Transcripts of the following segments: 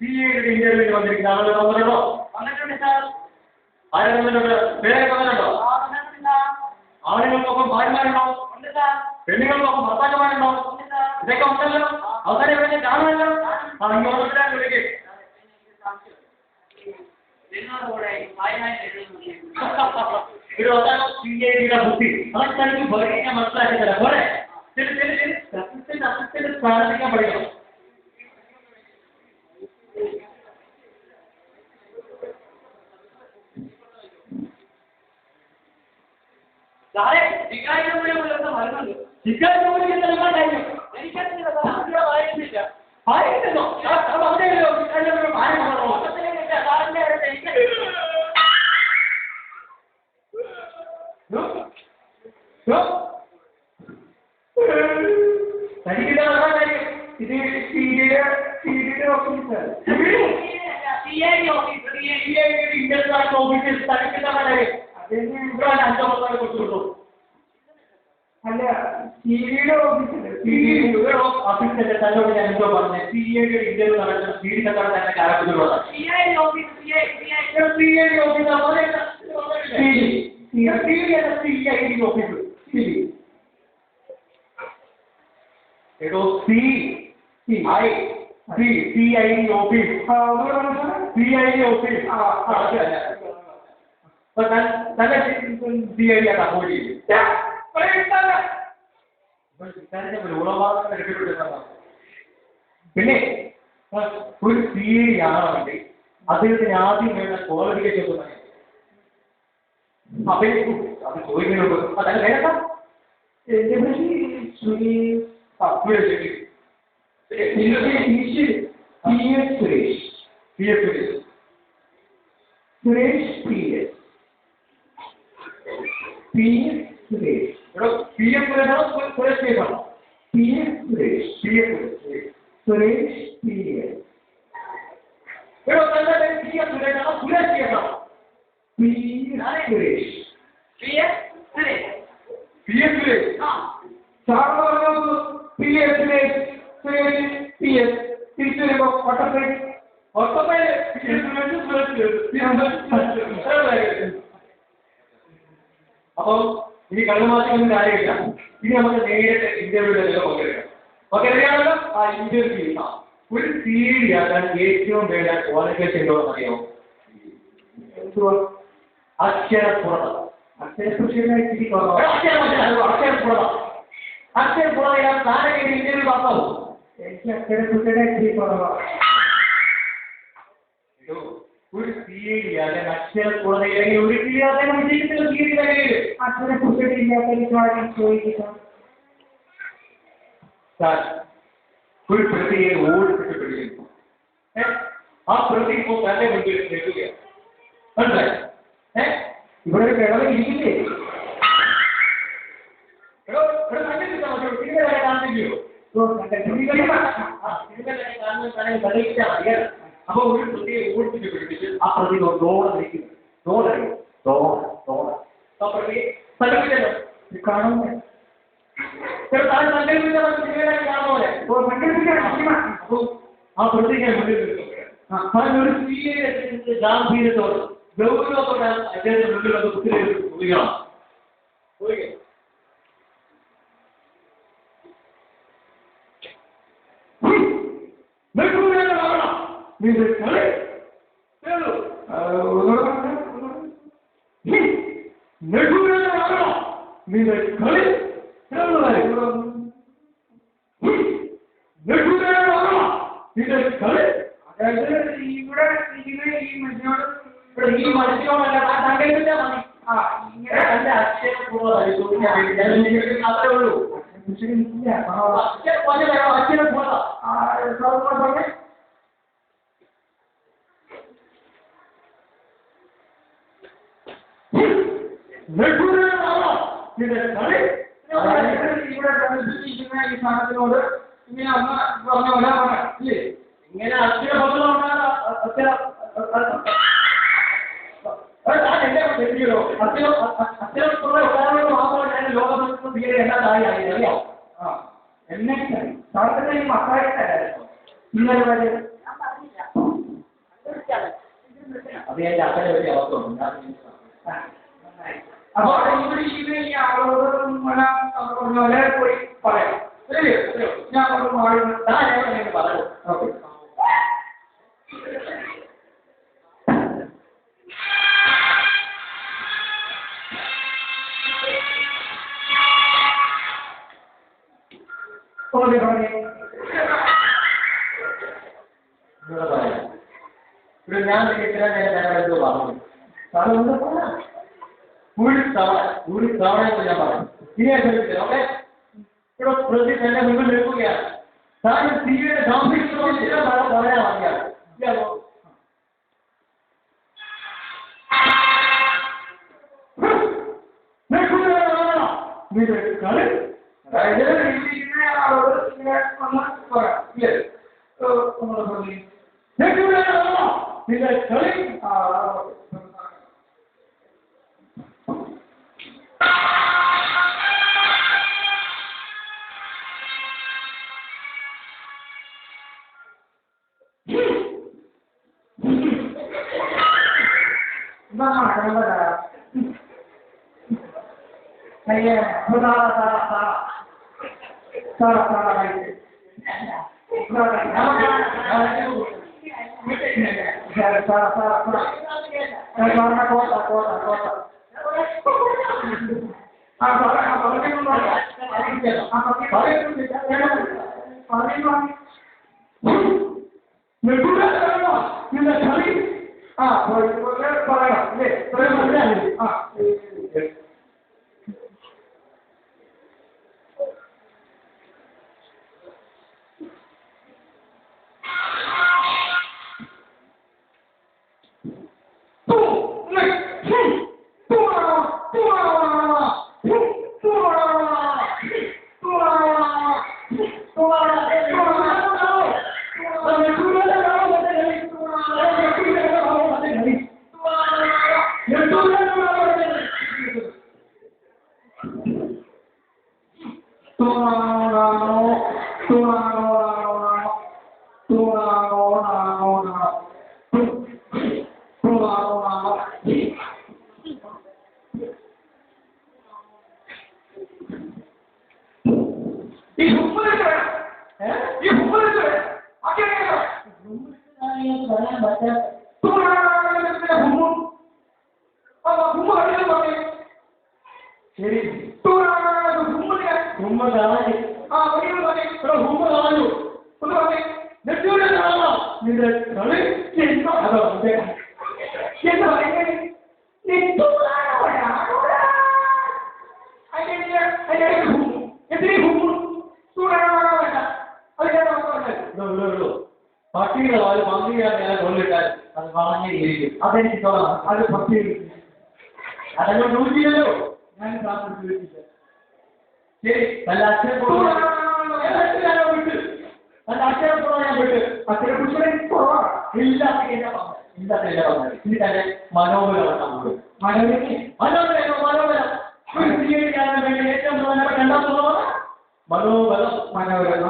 CAയുടെ ഇന്റർവ്യൂവിന് വന്നിരിക്കുന്ന ആളുകൾ വന്നിട്ടുണ്ടോ? ആരും വന്നിട്ടുണ്ട്? പേരൊക്കെ വന്നിട്ടുണ്ടോ? ആണുങ്ങൾക്കൊപ്പം ഭാര്യമാരുണ്ടോ? പെണ്ണുങ്ങൾക്കൊപ്പം ഭർത്താക്കന്മാരുണ്ടോ? ഇതൊക്കെ ഉണ്ടല്ലോ. അവസാനം ഇവിടെ കാണുമല്ലോ. ഓരോരുത്തരാണ് വിളിക്കുക. ഒരു CAയുടെ ബുദ്ധി അതൊക്കെ എനിക്ക് ഭരിക്കാൻ മനസ്സിലാക്കി തരാം. പോരെ സത്യത്തിന്റെ സ്ഥാനത്തിക്കാൻ പഠിക്കണം. അല്ല CAയുടെ ഓഫീസിലെ തന്നോട് ഞാൻ എന്തോ പറഞ്ഞു. CAയുടെ ഇന്റർവ്യൂ നടക്കുന്ന CAയുടെ തന്നെ കാലത്തിലുള്ളതാണ്. CAയുടെ ഓഫീസ് എടോ CID ഓഫീസ്. തന്നെ CID ആണ് അപ്പോയിന്റ് ചെയ്തത്. പിന്നെ ഒരു CA ആണെങ്കിൽ അദ്ദേഹത്തിന് ആദ്യം വേണ്ട ക്വാളിഫിക്കേഷൻ അത് ചോദിക്കുന്നുണ്ട്. അതല്ല വേണ്ട അപ്പോൾ ഇനി കണ്ണുമാറ്റൊന്നും കാര്യമില്ല. ഇനി നമുക്ക് നേരിട്ട് ഇന്റർവ്യൂവിലൊക്കെ പങ്കെടുക്കാം. ഓക്കെ അറിയാമല്ലോ. ആ ഇന്റർവ്യൂ ഒരു CAD ആക്കാൻ ഏറ്റവും വേണ്ട ക്വാളിഫിക്കേഷൻ എന്താണെന്ന് അറിയാമോ? അക്ഷരസ്ഫുടത. അക്ഷരസ്ഫുടതയാണ് താരൊക്കെ ഇന്റർവ്യൂ പറഞ്ഞത്. എനിക്ക് അക്ഷരസ്ഫുടത ഇത്തിരി കുറവാണ്. ഒരു CAD ആകാൻ അക്ഷരസ്ഫുടതയില്ലെങ്കിൽ ഒരു CAD വിജയിക്കുന്ന അക്ഷരസ്ഫുടത ഇല്ലാത്ത ചോദിക്കാം. ഒരു പ്രതിയെ ഓടിച്ചിട്ട് പിടിക്കുന്നു. ആ പ്രതി ഇപ്പോൾ തന്റെ മുമ്പിൽ നിൽക്കുകയാണ്. മനസ്സിലായി? ഇവിടെ ഒരു കിഴവൻ ഇരിക്കില്ലേ? അപ്പൊ ഒരു പ്രതിയെ ഓടിച്ചിട്ട് പിടിപ്പിച്ച് ആ പ്രതി ഡോളർ നിൽക്കുന്നു. ആ പ്രതിയെ സ്ഥലമില്ലല്ലോ കാണുന്നു. ആ പ്രതിയെ മുന്നിൽ നിൽക്കുകയാണ്. ഒരു CAയുടെ ഗാംഭീര്യത്തോട് ഗൗരവത്തോടാണ് അദ്ദേഹത്തിന്റെ മുന്നിലൊക്കെ കുത്തിരിക്കണം. ഈ മനുഷ്യനോടല്ല സങ്കല്പിച്ചാൽ മതി. ഇങ്ങനെ തന്റെ അക്ഷരപൂർവ്വം അത്രേ ഉള്ളൂ. ഈ സാധനത്തിനോട് ഇങ്ങനെ അമ്മ പറഞ്ഞ പോലെ ഇല്ലേ ഇങ്ങനെ അക്ഷരബോധം അക്ഷരത്തിലുള്ള ഉദാഹരണങ്ങൾ മാത്രമല്ല ഞാൻ ലോകത്ത് തീരെ എല്ലാ കാര്യമായി അറിയാം. എന്നെ സാറിന്റെ ഈ മക്കളായിട്ടായിരുന്നു ഇന്നലെ വരെ അത് എന്റെ അച്ഛനെ പറ്റി അവസ്ഥ അപ്പൊ ഇംഗ്ലീഷിൽ ഈ ആളോട് പോയി പറയാം ഞാൻ പറഞ്ഞു. ഓക്കെ. ഇവിടെ ഞാൻ ഇത്രയും നേരം എന്തോ പറഞ്ഞു. ഒരു തവണ ഞാൻ പറഞ്ഞു. ഇനി ഓക്കെ. ഇവിടെ പ്രതി എന്റെ മുമ്പിൽ നിൽക്കുകയാണ്. താങ്കൾ സിയുടെ ഗാംഭീര്യത്തോടെ പറയാൻ അറിയാം. അതായത് ആളോട് ഇങ്ങനെ ഒന്ന് പറയാം ഇല്ലേ നിന്റെ കളി പട്ടികളാൽ മന്ത്രിയാൽ കൊല്ലിട്ടാൽ അത് വളഞ്ഞിരിക്കും. അതെനിക്ക് തോന്നാം. അത് പട്ടി അതങ്ങനെ നോക്കിയല്ലോ. ഞാൻ ശരി നല്ല അച്ഛനെപ്പോഴും വിട്ട് നല്ല അച്ഛനെപ്പോഴും ഞാൻ വിട്ട് അച്ഛനെ കുറിച്ച് ഇല്ല ഇനി തന്നെ മനോബലം മനോബലം സ്വീകരിക്കാനും വേണ്ടി ഏറ്റവും പ്രധാനപ്പെട്ട രണ്ടാമത് മനോബലം മനോബലം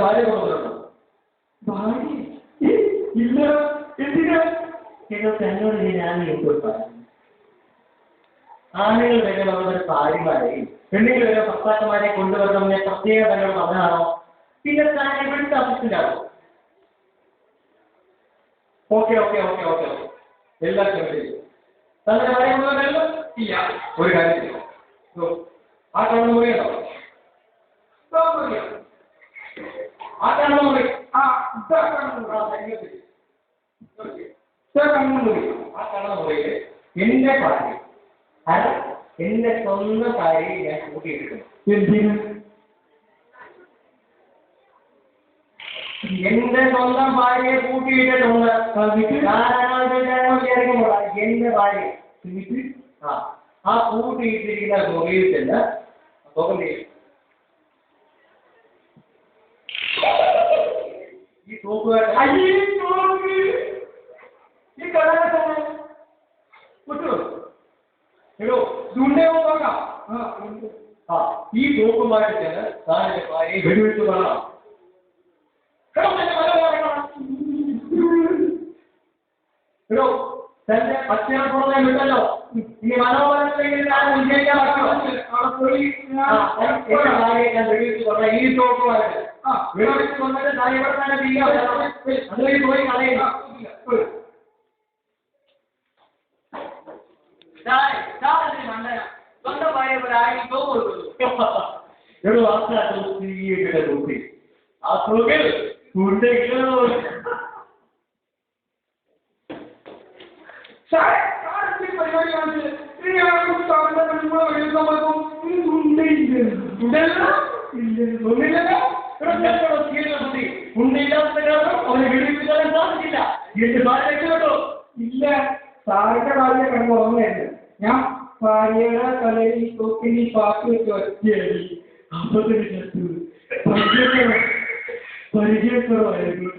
ഭാര്യ കൊണ്ടുവരുന്നു. ഇല്ല എന്തിനാ എന്നോട് ഞാൻ ആണുങ്ങൾ വരെ നമ്മുടെ ഭാര്യമാരെയും പെണ്ണുങ്ങൾ വരെ ഭർത്താക്കന്മാരെ കൊണ്ടുവരുന്നതിനെ പ്രത്യേക തങ്ങൾ പറഞ്ഞാണോ? പിന്നെ താൻ എവിടുത്തെ അസിസ്റ്റന്റാണോ? ഓക്കെ എല്ലാം ശരി. തന്നെ ഭാര്യ കൊണ്ടുവരല്ലോ? ഇല്ല. ഒരു കാര്യം ആ കണ്ണു മുറിയണോ? ആ കണ്ണു മുറി ആ കണ്ണു മുറിയില് എന്റെ ഭാര്യ എന്റെ സ്വന്തം ഭാര്യയെ ഞാൻ കൂട്ടിയിട്ടുണ്ട്. എന്തിന്? എന്റെ സ്വന്തം ഭാര്യയെ കൂട്ടിയിട്ടുണ്ട്. എന്റെ ഭാര്യ ആ കൂട്ടിയിട്ടിരിക്കുന്ന മുറിയിൽ ചെന്ന് ഈ തോക്കുകാരൻ ഈ കഥാകഥ എടോ ദുണ്ടയോ നോക്കാം ഈ തോക്കുമായിട്ട് ചെന്ന് താനെ ഭാര്യയെ വെടിവെച്ച് കൊള്ളാം. എടോ തന്റെ അച്ഛനെ പുറമെ വിട്ടല്ലോ, ഇനി മനോബലത്തിലെങ്കിൽ ഞാൻ വിജയിക്കാൻ പറ്റുമോ? എന്റെ ഭാര്യയെ ഞാൻ വെടിവെച്ച് കൊള്ളാം ഈ തോക്കുമായിട്ട്. വെടിവെച്ച് കൊന്നിട്ട് താൻ ഇവിടെ തന്നെ ചെയ്യാം, അതുവഴി പോയി കളയുക. സ്വന്തം ഭാര്യ പോലെ ആയി എടോ ആ തോക്കി ആ തോക്കിൽ ഉണ്ടെങ്കിലോ ഇല്ല. സാറിന്റെ ഭാര്യ കണ്ടു ഓർമ്മയുണ്ട്. ഞാൻ ഭാര്യയുടെ തലയിൽ തോക്കിനി പാക്ക് വെച്ച് ഒറ്റയടി പരിചയപ്പെടുവായിരുന്നു.